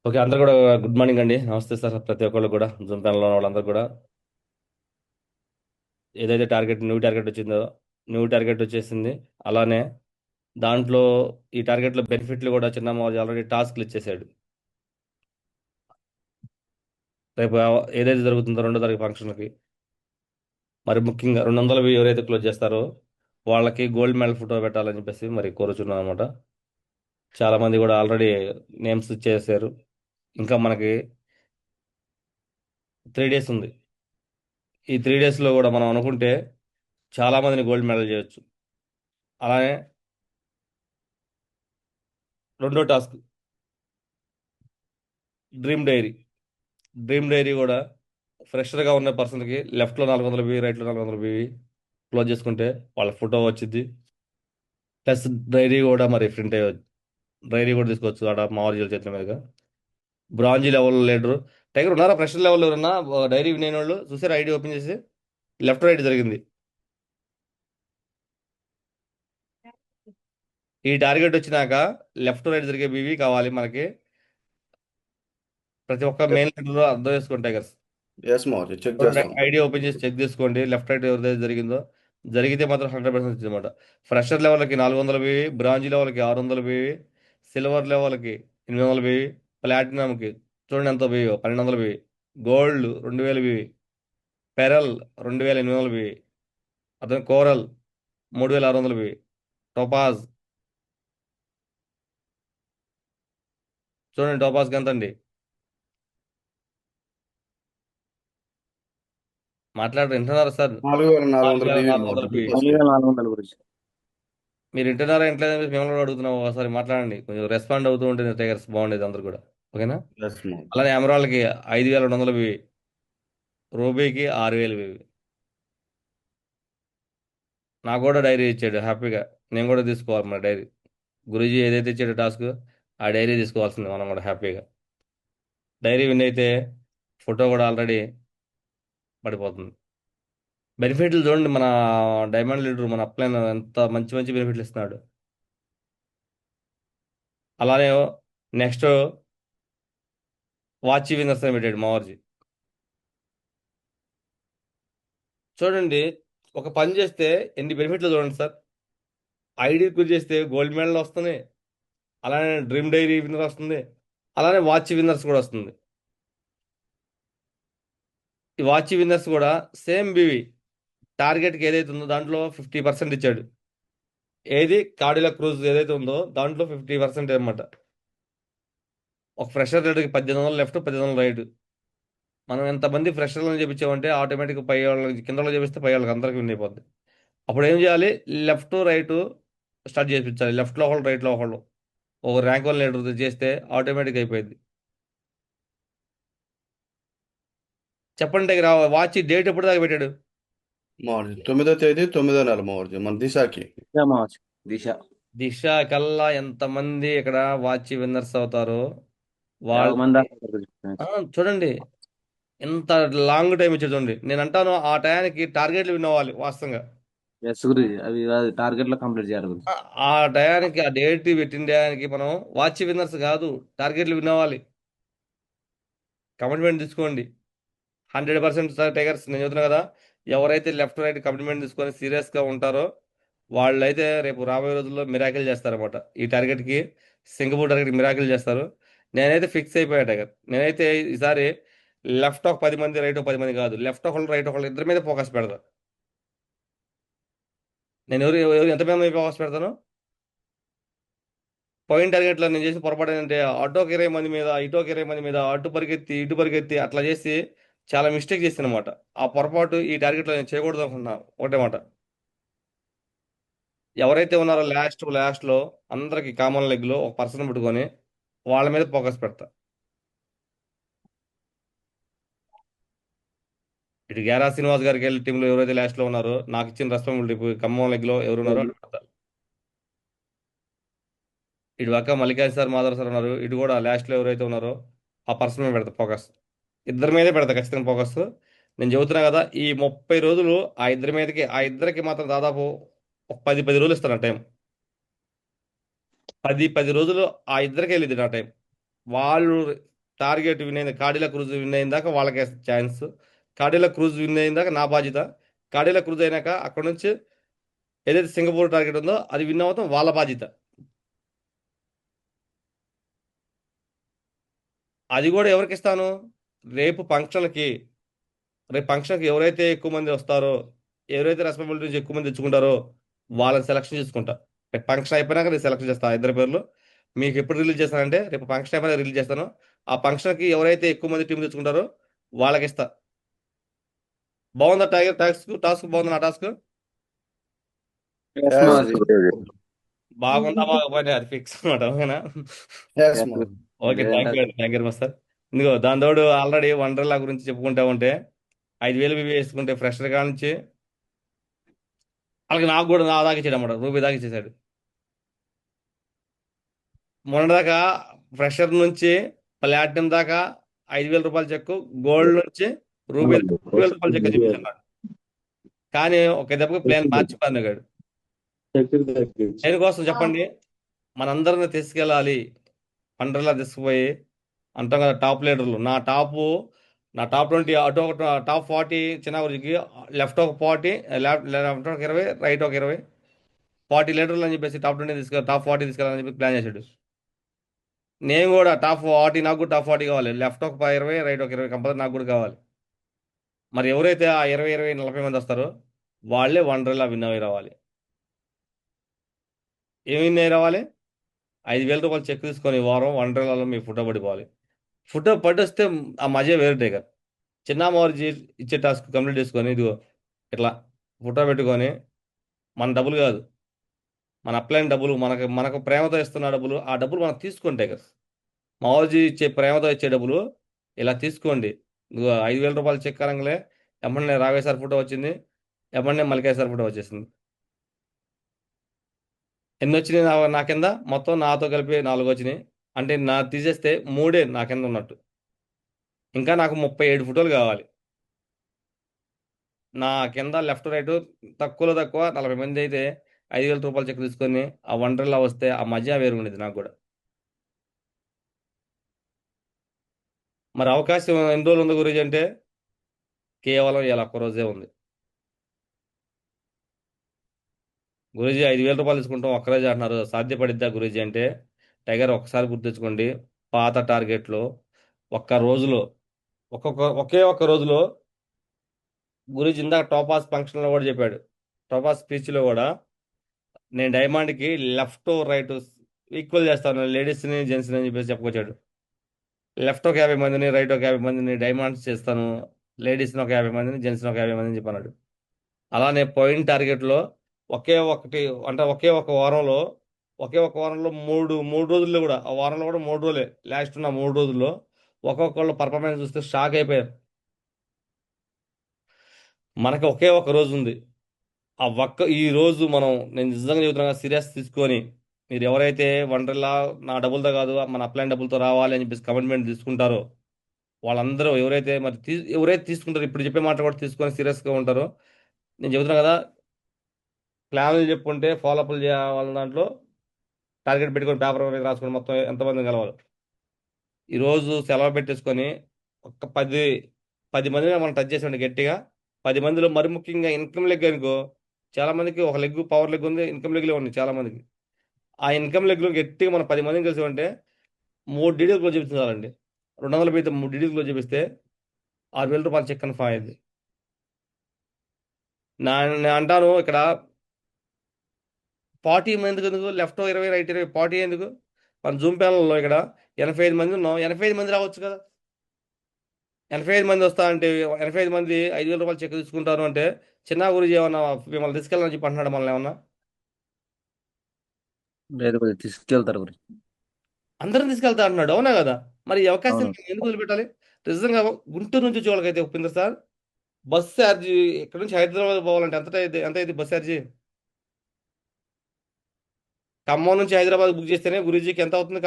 Okay. అందరూ కూడా good morning అండి. నమస్తే సార్. ప్రతి ఒక్కళ్ళు కూడా జూమ్ ప్యానెల్‌లో ఉన్న వాళ్ళందరూ కూడా ఏదైతే న్యూ టార్గెట్ వచ్చిందో, న్యూ టార్గెట్ వచ్చేసింది. అలానే దాంట్లో ఈ టార్గెట్‌లో బెనిఫిట్లు కూడా చిన్నమ్మాజీ ఆల్రెడీ టాస్క్‌లు ఇచ్చేసాడు. రేపు ఏదైతే జరుగుతుందో రెండో తారీఖు ఫంక్షన్‌కి మరి ముఖ్యంగా 200 ఎవరైతే క్లోజ్ చేస్తారో వాళ్ళకి గోల్డ్ మెడల్ ఫోటో పెట్టాలని చెప్పేసి మరి కోరుచున్నాను అనమాట. చాలా మంది కూడా ఆల్రెడీ నేమ్స్ ఇచ్చేసారు. ఇంకా మనకి 3 డేస్ ఉంది. ఈ 3 డేస్‌లో కూడా మనం అనుకుంటే చాలా మందిని గోల్డ్ మెడల్ చేయొచ్చు. అలానే రెండో task dream diary. Dream diary కూడా ఫ్రెషర్గా ఉన్న పర్సన్కి లెఫ్ట్లో 400 బీవీ, రైట్లో 400 బీవీ క్లోజ్ చేసుకుంటే వాళ్ళ ఫోటో వచ్చింది. ప్లస్ డైరీ కూడా మరి ప్రింట్ అయ్యవచ్చు. డైరీ కూడా తీసుకోవచ్చు ఆడ మామూలు చేతుల మీదుగా. బ్రాంజీ లెవెల్ లీడరు టైగర్ ఉన్నారా? ఫ్రెషర్ లెవెల్ ఎవరన్నా డైరీ వినే వాళ్ళు చూసారు? ఐడి ఓపెన్ చేసి లెఫ్ట్ రైట్ జరిగింది. ఈ టార్గెట్ వచ్చినాక లెఫ్ట్ రైట్ జరిగే బీవీ కావాలి మనకి. ప్రతి ఒక్క మెయిన్ లీడర్ అర్థం చేసుకోండి టైగర్స్. ఎస్ మౌర్య చెక్ చూడండి, చేస్తాం. ఐడి ఓపెన్ చేసి చెక్ చేసుకోండి. లెఫ్ట్ రైట్ ఎవరిదైతే జరిగిందో జరిగితే మాత్రం 100% వచ్చింది అనమాట. ఫ్రెషర్ లెవెల్కి 400 బీవీ, బ్రాంజ్ లెవెల్కి 600 బీవీ, సిల్వర్ లెవెల్కి 800 బీవీ, ప్లాటినంకి చూడండి ఎంత BV 1200 BV, gold 2000 BV, pearl 2800 BV, అతను కోరల్ 3600 బీవీ, టోపాజ్ చూడండి టోపాజ్కి ఎంత అండి. మాట్లాడరు, వింటున్నారా sir? 4400 BV 4400 Maurya BV. First. 4400 గురించి. మీరు వింటున్నారా ఇంట్లేదు మిమ్మల్ని కూడా అడుగుతున్నాం, ఒకసారి మాట్లాడండి. కొంచెం రెస్పాండ్ అవుతూ ఉంటే టైగర్స్ బాగుండేది అందరు కూడా. ఓకేనా? ఎస్ మౌర్య. అలానే ఎమరాల్డ్కి 5200 బివి, రూబీకి 6000 బివి. నాకు కూడా డైరీ ఇచ్చాడు హ్యాపీగా. నేను కూడా తీసుకోవాలి మన డైరీ. గురూజీ ఏదైతే ఇచ్చాడో టాస్క్ ఆ డైరీ తీసుకోవాల్సింది మనం కూడా హ్యాపీగా. డైరీ విన్ అయితే ఫోటో కూడా ఆల్రెడీ పడిపోతుంది. బెనిఫిట్లు చూడండి, మన డైమండ్ లీడర్ మన అప్లైన్ ఎంత మంచి మంచి బెనిఫిట్లు ఇస్తున్నాడు. అలానే నెక్స్ట్ వాచ్ విన్నర్స్ అని పెట్టాడు మావర్జీ. చూడండి, ఒక పని చేస్తే ఎన్ని బెనిఫిట్లు చూడండి సార్. ఐడి క్లిక్ చేస్తే గోల్డ్ మెడల్ వస్తుంది. అలానే డ్రీమ్ డైరీ విన్నర్ వస్తుంది. అలానే వాచ్ విన్నర్స్ కూడా వస్తుంది. ఈ వాచ్ విన్నర్స్ కూడా సేమ్ బీవీ టార్గెట్కి ఏదైతే ఉందో దాంట్లో 50% ఇచ్చాడు. ఏది కార్డిలా క్రూజ్ ఏదైతే ఉందో దాంట్లో 50% అనమాట. ఒక ఫ్రెషర్ రేటుకి 1800 లెఫ్ట్, 1800 రైట్. మనం ఎంతమంది ఫ్రెషర్లను చేపించామంటే ఆటోమేటిక్గా పై వాళ్ళకి కింద వాళ్ళు చేపిస్తే పై వాళ్ళకి అందరికీ విన్ అయిపోద్ది. అప్పుడు ఏం చేయాలి? లెఫ్ట్ రైట్ స్టార్ట్ చేయించాలి. లెఫ్ట్లో ఒకళ్ళు, రైట్లో ఒకళ్ళు. ఒక ర్యాంక్ వన్ లీడర్ చేస్తే ఆటోమేటిక్ అయిపోయింది. చెప్పండి దగ్గర వాచ్ డేట్ ఎప్పుడు దాకా పెట్టాడు? మౌర్య 9వ తేదీ 9వ నెల మౌర్య మన దిశాకి. మావచ్చు దిశ. దిశ కల్లా ఎంతమంది ఇక్కడ వాచ్ విన్నర్స్ అవుతారో 50 మంది వాళ్ళకి దాకా ఆ, చూడండి ఎంత లాంగ్ టైం ఇచ్చాడు చూడండి. నేను అంటాను ఆ టయానికి టార్గెట్లు విన్ అవ్వాలి వాస్తవంగా. ఎస్ గురించి అవి టార్గెట్ లో కంప్లీట్ చేయాలి గురించి. ఆ ఆ టయానికి ఆ డేట్ పెట్టిన టయానికి మనం వాచ్ విన్నర్స్ కాదు, టార్గెట్లు విన్ అవ్వాలి. కమిట్మెంట్ తీసుకోండి. 100% సార్ టైగర్స్, నేను చెబుతున్నా కదా. ఎవరైతే లెఫ్ట్ రైట్ కమిట్మెంట్ తీసుకొని సీరియస్గా ఉంటారో వాళ్ళైతే రేపు రాబోయే రోజుల్లో మిరాకిల్ చేస్తారన్నమాట. ఈ టార్గెట్కి, సింగపూర్ టార్గెట్కి మిరాకిల్ చేస్తారు. నేనైతే ఫిక్స్ అయిపోయా టైగర్. నేనైతే ఈసారి లెఫ్ట్ ఒక 10 మంది, రైట్ ఒక 10 మంది కాదు, లెఫ్ట్ ఒకళ్ళు, రైట్ ఒకళ్ళు, ఇద్దరి మీద ఫోకస్ పెడతా. నేను ఎవరు ఎంత మంది మీద ఫోకస్ పెడతాను? పోయిన టార్గెట్లో నేను చేసిన పొరపాటు ఏంటంటే అటోకి 20 మంది మీద, ఇటోకి 20 మంది మీద, అటు పరిగెత్తి ఇటు పరిగెత్తి అట్లా చేసి చాలా మిస్టేక్ చేసిన అనమాట. ఆ పొరపాటు ఈ టార్గెట్లో నేను చేయకూడదు అనుకున్నా. ఒకటే మాట, ఎవరైతే ఉన్నారో లాస్ట్లో అందరికి కామన్ లెగ్లో ఒక పర్సన్ పెట్టుకొని వాళ్ళ మీద ఫోకస్ పెడతా. ఇటు గేరా శ్రీనివాస్ గారికి వెళ్ళి టీంలో ఎవరైతే లాస్ట్లో ఉన్నారో నాకు ఇచ్చిన రెస్పాన్సిబిలిటీ ఖమ్మం లెగ్లో ఎవరు ఉన్నారో అటు పెడతా. ఇటు పక్క మల్లికార్జున సార్, మాధవ్ సార్ ఉన్నారు. ఇటు కూడా లాస్ట్లో ఎవరైతే ఉన్నారో ఆ పర్సన్ మీద పెడతా ఫోకస్. ఇద్దరి మీదే పెడతా ఖచ్చితంగా ఫోకస్. నేను చెబుతున్నా కదా, ఈ 30 రోజులు ఆ ఇద్దరికి మాత్రం దాదాపు ఒక 10 రోజులు ఇస్తాను టైం. 10 రోజులు ఆ ఇద్దరికి వెళ్ళింది నా టైం. వాళ్ళు టార్గెట్ విన్ అయింది, కార్డిలా క్రూజ్ విన్ అయిన దాకా వాళ్ళకే ఛాన్స్. కార్డిలా క్రూజ్ విన్ అయిన దాకా నా బాధ్యత. కార్డిలా క్రూజ్ అయినాక అక్కడ నుంచి ఏదైతే సింగపూర్ టార్గెట్ ఉందో అది విన్ అవుతాం వాళ్ళ బాధ్యత. అది కూడా ఎవరికి ఇస్తాను? రేపు ఫంక్షన్కి రేపు ఫంక్షన్కి ఎవరైతే ఎక్కువ మంది వస్తారో, ఎవరైతే రెస్పాన్సిబిలిటీ నుంచి ఎక్కువ మంది తెచ్చుకుంటారో వాళ్ళని సెలక్షన్ చేసుకుంటా. రేపు ఫంక్షన్ అయిపోయినాక నేను సెలెక్ట్ చేస్తాను ఇద్దరు పేర్లు. మీకు ఎప్పుడు రిలీజ్ చేస్తానంటే రేపు ఫంక్షన్ అయిపోయినా రిలీజ్ చేస్తాను. ఆ ఫంక్షన్కి ఎవరైతే ఎక్కువ మంది టీం తెచ్చుకుంటారో వాళ్ళకి ఇస్తా. బాగుందా టైగర్? టాస్క్ బాగుందా? నా టాస్క్ Yes, మాది. బాగుందా బాగోపోయినా అది ఫిక్స్ అనమాట. ఓకేనా? yes, Yes, Mohan. Guruji. Okay, thank you లేదంటే అండి, థ్యాంక్ యూ మచ్ సార్. ఇదిగో దాని తోడు ఆల్రెడీ వండర్లా గురించి చెప్పుకుంటా ఉంటే 5,000 వేసుకుంటే ఫ్రెషర్ గా నుంచి అలాగే నాకు కూడా నా దాకా ఇచ్చాడు అన్నమాట, రూపాయి దాకా ఇచ్చేసాడు. మొన్నదాకా ఫ్రెషర్ నుంచి ప్లాటినం దాకా 5,000 రూపాయల చెక్కు, గోల్డ్ నుంచి రూపాయి 2,000 రూపాయల చెక్ చూపించాడు. కానీ ఒక దెబ్బకి ప్లాన్ మార్చిపోయాను గాడు. దేనికోసం చెప్పండి? మనందరిని తీసుకెళ్ళాలి, వండర్లా తీసుకుపోయి అంటాం కదా టాప్ లీడర్లు. నా టాప్ 20, అటు ఒక టాప్ 40 చిన్న గురికి, లెఫ్ట్ ఒక 40, లెఫ్ట్ ఒక 20, రైట్ ఒక 20, 40 లీటర్లు అని చెప్పేసి టాప్ 40 తీసుకెళ్ళాలని చెప్పి ప్లాన్ చేశాడు. నేను కూడా టాప్ 40, నాకు కూడా టాప్ 40 కావాలి. లెఫ్ట్ ఒక 20, రైట్ ఒక 20 కంపల్సరీ నాకు కూడా కావాలి. మరి ఎవరైతే ఆ 20, 20, 40 మంది వస్తారో వాళ్ళే వండర్లా విన్ అయ్యి రావాలి. ఏమి విన్ అయ్యి రావాలి? 5,000 రూపాయలు చెక్ తీసుకొని వారం వండర్లాలో మీ ఫోటో పడిపోవాలి. ఫోటో పడొస్తే ఆ మజే వేరే టేకర్. చిన్నమ్మవారి ఇచ్చే టాస్క్ కంప్లీట్ చేసుకొని ఇదిగో ఇట్లా ఫోటో పెట్టుకొని, మన డబ్బులు కాదు, మన అప్లైన్ డబ్బులు, మనకు మనకు ప్రేమతో ఇస్తున్న డబ్బులు, ఆ డబ్బులు మనం తీసుకుంటే కదా. మా వాజీ ఇచ్చే ప్రేమతో ఇచ్చే డబ్బులు ఇలా తీసుకోండి. ఇదిగో 5,000 రూపాయలు చెక్ అనగానే ఎమ్మడనే రావే సార్ ఫోటో వచ్చింది, ఎమ్మడనే మల్లికాయ సార్ ఫోటో వచ్చేసింది. ఎన్ని వచ్చినాయి నా కింద? మొత్తం నాతో కలిపి 4 వచ్చినాయి. అంటే నా తీసేస్తే 3 నా కింద ఉన్నట్టు. ఇంకా నాకు 37 ఫోటోలు కావాలి. నా కింద లెఫ్ట్ రైట్ తక్కువలో తక్కువ 40 మంది అయితే 5,000 రూపాయలు చెక్ తీసుకొని ఆ వండర్లా వస్తే ఆ మజా వేరు ఉండేది నాకు కూడా. మరి అవకాశం ఎన్ని రోజులు ఉంది గురించి అంటే కేవలం ఇలా ఒక్క రోజే ఉంది. గురూజీ 5,000 రూపాయలు తీసుకుంటాం ఒక్కరోజు అంటున్నారు, సాధ్యపడిద్దా గురూజీ అంటే టైగర్ ఒక్కసారి గుర్తుంచుకోండి. పాత టార్గెట్లో ఒక్క రోజులో ఒకే ఒక్క రోజులో గురూజీ ఇందాక టోపాస్ ఫంక్షన్లో కూడా చెప్పాడు, టోపాస్ స్పీచ్లో కూడా నేను డైమండ్కి లెఫ్ట్ రైట్ ఈక్వల్ చేస్తాను, లేడీస్ని జెంట్స్ని అని చెప్పేసి చెప్పుకొచ్చాడు. లెఫ్ట్ ఒక 50 మందిని, రైట్ ఒక 50 మందిని డైమండ్స్ చేస్తాను, లేడీస్ని ఒక 50 మందిని, జెంట్స్ని ఒక 50 మందిని చెప్పన్నాడు. అలానే పాయింట్ టార్గెట్లో ఒకే ఒకటి అంటే ఒకే ఒక వారంలో మూడు మూడు రోజుల్లో కూడా, ఆ వారంలో కూడా 3 రోజులే లాస్ట్ ఉన్న 3 రోజుల్లో ఒక్కొక్కళ్ళు పర్ఫార్మెన్స్ చూస్తే షాక్ అయిపోయారు. మనకి ఒకే ఒక రోజు ఉంది. ఈ రోజు నేను నిజంగా చెబుతున్నా, సీరియస్ తీసుకొని మీరు ఎవరైతే వండర్లా నా డబ్బులతో కాదు మన అప్లైన్ డబ్బులతో రావాలి అని చెప్పేసి కమిట్మెంట్ తీసుకుంటారో వాళ్ళందరూ ఎవరైతే తీసుకుంటారో, ఇప్పుడు చెప్పే మాట కూడా తీసుకొని సీరియస్గా ఉంటారో, నేను చెబుతున్నా కదా, ప్లాన్లు చెప్పుకుంటే ఫాలోఅప్లు చేయాలి. దాంట్లో టార్గెట్ పెట్టుకొని పేపర్ మీద రాసుకొని మొత్తం ఎంతమంది కలవాలి. ఈరోజు సెలవు పెట్టేసుకొని ఒక 10 మందిని మనం టచ్ చేసామండి గట్టిగా. 10 మందిలో మరి ముఖ్యంగా ఇన్కమ్ లెగ్ అనుకో, చాలా మందికి ఒక లెగ్ పవర్ లెగ్ ఉంది, ఇన్కమ్ లెగ్లే ఉన్నాయి చాలా మందికి. ఆ ఇన్కమ్ లెగ్లో గట్టిగా మనం 10 మందిని కలిసామంటే 3 డీడీలు క్లోజ్ చేపించాలండి. 200 అయితే 3 డీడీలు క్లోజ్ చేపిస్తే 6,000 రూపాయలు చెక్ కన్ఫర్మ్ అయింది. నేను అంటాను ఇక్కడ 40 మందికి ఎందుకు, లెఫ్ట్ 20, రైట్ 20, 40 ఎందుకు? మన జూమ్ ప్యానల్లో ఇక్కడ 85 మంది ఉన్నాం, 85 మంది రావచ్చు కదా. 85 మంది వస్తా అంటే 85 మంది 5,000 రూపాయలు చెక్ తీసుకుంటారు అంటే చిన్న గురించి ఏమన్నా మిమ్మల్ని తీసుకెళ్ళని చెప్పి అంటున్నాడు మనల్ని ఏమన్నా? లేదు గురూజీ, తీసుకెళ్తారు గురూజీ. అందరం తీసుకెళ్తా అంటున్నాడు, అవునా కదా? మరి ఈ అవకాశం అవును. ఎందుకు వదిలిపెట్టాలి? నిజంగా గుంటూరు నుంచి వచ్చే వాళ్ళకైతే ఒప్పింది సార్. బస్ ఛార్జీ ఇక్కడ నుంచి హైదరాబాద్ పోవాలంటే ఎంత అయింది బస్ ఛార్జీ? ఖమ్మం నుంచి హైదరాబాద్ బుక్ చేస్తేనే గురూజీకి ఎంత అవుతుంది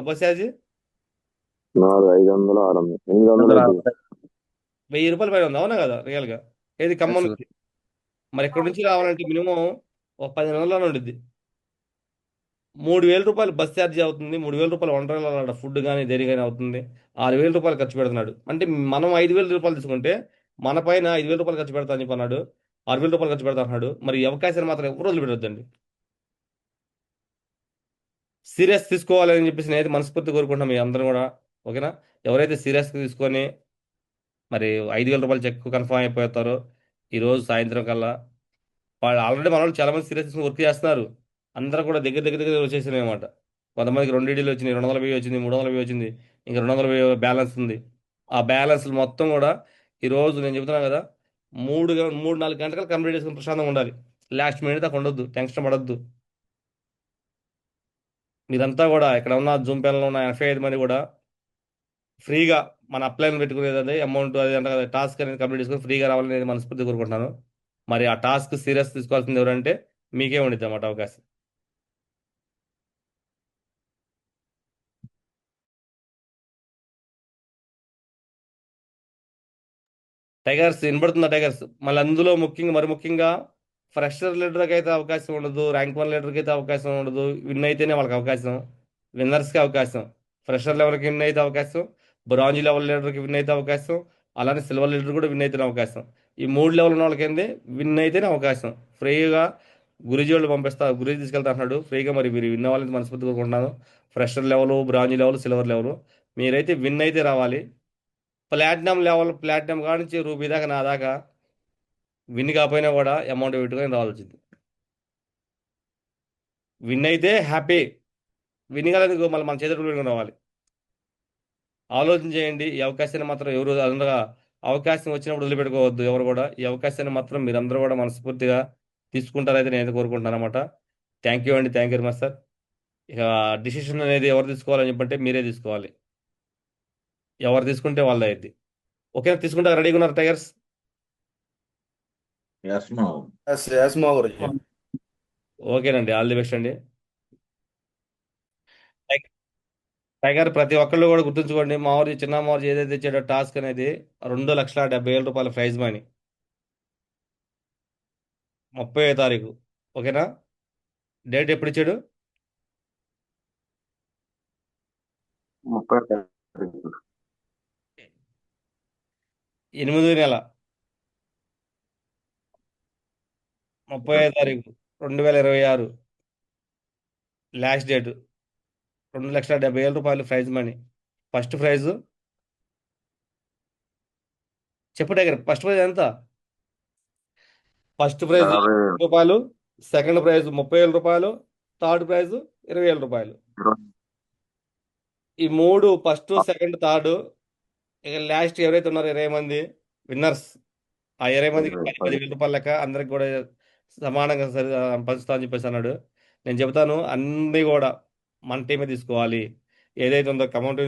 బస్ ఛార్జీ? 500, 600, 800 అవుతుంది. 1000 రూపాయలు పైన ఉంది, అవునా కదా? రియల్గా ఏది ఖమ్మం ఎస్ నుంచి. గురూజీ. మరి ఇక్కడ నుంచి రావాలంటే మినిమం ఒక 10 నెలల్లో ఉండిద్ది. రూ. 3,000 బస్ ఛార్జీ అవుతుంది, రూ. 3,000 వండర్లా ఫుడ్ కానీ దేని కానీ అవుతుంది, రూ. 6,000 ఖర్చు పెడుతున్నాడు. అంటే మనం రూ. 5,000 తీసుకుంటే మన పైన రూ. 5,000 ఖర్చు పెడతా అని చెప్పి అన్నాడు, రూ. 6,000 ఖర్చు పెడతా అన్నాడు. మరి ఈ అవకాశాన్ని మాత్రం ఎవరు వదిలిపెట్టొద్దండి. సీరియస్ తీసుకోవాలని చెప్పేసి నేనైతే మనస్ఫూర్తి కోరుకుంటున్నాం మీ అందరం కూడా. ఓకేనా? ఎవరైతే సీరియస్గా తీసుకొని మరి రూ. 5,000 చెక్ కన్ఫర్మ్ అయిపోతారో ఈరోజు సాయంత్రం కల్లా, వాళ్ళు ఆల్రెడీ మన వాళ్ళు చాలా మంది సీరియస్ తీసుకుని వర్క్ చేస్తున్నారు. అందరూ కూడా దగ్గర దగ్గర దగ్గర వచ్చేసినాయి అనమాట. కొంతమందికి 2 ఇడీలు వచ్చినాయి, 200 వచ్చింది, 300 వచ్చింది, ఇంకా 200 బ్యాలెన్స్ ఉంది. ఆ బ్యాలెన్స్ మొత్తం కూడా ఈరోజు నేను చెబుతున్నాను కదా, 4 గంటలు కంప్లీట్ చేసుకుని ప్రశాంతంగా ఉండాలి. లాస్ట్ మినిట్ దాకా ఉండొద్దు, టెన్షన్ పడొద్దు. మీరంతా కూడా ఇక్కడ ఉన్న జూమ్ ప్యానల్లో ఉన్న 85 మంది కూడా ఫ్రీగా మన అప్లైన్ పెట్టుకునేది అమౌంట్ అది అంటే టాస్క్ అనేది కంప్లీట్ చేసుకుని ఫ్రీగా రావాలని నేను మనస్ఫూర్తి కోరుకుంటున్నాను. మరి ఆ టాస్క్ సీరియస్ తీసుకోవాల్సింది ఎవరంటే మీకే ఉండిద్ది అన్నమాట అవకాశం. టైగర్స్ వినబడుతుందా టైగర్స్? మళ్ళీ అందులో ముఖ్యంగా ఫ్రెషర్ లీడర్కి అయితే అవకాశం ఉండదు, ర్యాంక్ 1 లీడర్కి అయితే అవకాశం ఉండదు. విన్ అయితేనే వాళ్ళకి అవకాశం, విన్నర్స్కి అవకాశం. ఫ్రెషర్ లెవెల్కి విన్ అయితే అవకాశం, బ్రాంజ్ లెవెల్ లీడర్కి విన్ అయితే అవకాశం, అలానే సిల్వర్ లీడర్ కూడా విన్ అయితేనే అవకాశం. ఈ 3 లెవెల్ ఉన్న వాళ్ళకి ఏంది విన్ అయితేనే అవకాశం. ఫ్రీగా గురూజీ వాళ్ళు గురూజీ తీసుకెళ్తా అంటున్నాడు ఫ్రీగా. మరి మీరు విన్ అవ్వాలని మనస్ఫూర్తి కోరుకుంటున్నాను. Fresher level, bronze level, silver level మీరైతే విన్ అయితే రావాలి. ప్లాటినం లెవెల్, ప్లాటినం కాడ నుంచి రూపీ దాకా నా దాకా విన్ కాకపోయినా కూడా అమౌంట్ పెట్టుకొని రావాల్సి వచ్చింది. విన్ అయితే హ్యాపీ, విన్ కాలేదు మళ్ళీ మన చేతులు పెట్టుకొని రావాలి. ఆలోచన చేయండి. ఈ అవకాశాన్ని మాత్రం ఎవరు అందగా అవకాశం వచ్చినప్పుడు వదిలిపెట్టుకోవద్దు. ఎవరు కూడా ఈ అవకాశాన్ని మాత్రం మీరందరూ కూడా మనస్ఫూర్తిగా తీసుకుంటారైతే నేను కోరుకుంటున్నాను అనమాట. థ్యాంక్ యూ అండి, thank you very much sir. ఇక డిసిషన్ అనేది ఎవరు తీసుకోవాలని చెప్పంటే మీరే తీసుకోవాలి. ఎవరు తీసుకుంటే వాళ్ళది అయింది. ఓకేనా? తీసుకుంటా రెడీగా ఉన్నారు tigers? Yes, no. Yes yes మా గురించి. ఓకేనండి, ఆల్ ది బెస్ట్ అండి. టైగర్ ప్రతి ఒక్కళ్ళు కూడా గుర్తుంచుకోండి, చిన్న మావూరి ఏదైతే ఇచ్చాడో టాస్క్ అనేది 2,70,000 ప్రైజ్ మనీ 30వ తారీఖు. ఓకేనా? డేట్ ఎప్పుడు ఇచ్చాడు? 30 తారీఖు. 8 నెల 30వ తారీఖు 2026 last date. 2,70,000 prize money. First prize చెప్పు టైగర్, ఫస్ట్ ప్రైజ్ ఎంత? ఫస్ట్ ప్రైజ్ 50 రూపాయలు, సెకండ్ ప్రైజ్ 30,000 రూపాయలు, థర్డ్ ప్రైజ్ 20,000 రూపాయలు. ఈ 3 ఫస్ట్, సెకండ్, థర్డ్. ఇక లాస్ట్ ఎవరైతే ఉన్నారో 20 మంది విన్నర్స్, ఆ 20 మందికి 10,000 రూపాయలు లెక్క అందరికి కూడా సమానంగా పంచుతా అని చెప్పేసి అన్నాడు. నేను చెబుతాను అన్నీ కూడా మన టీమే తీసుకోవాలి. ఏదైతే ఉందో అమౌంట్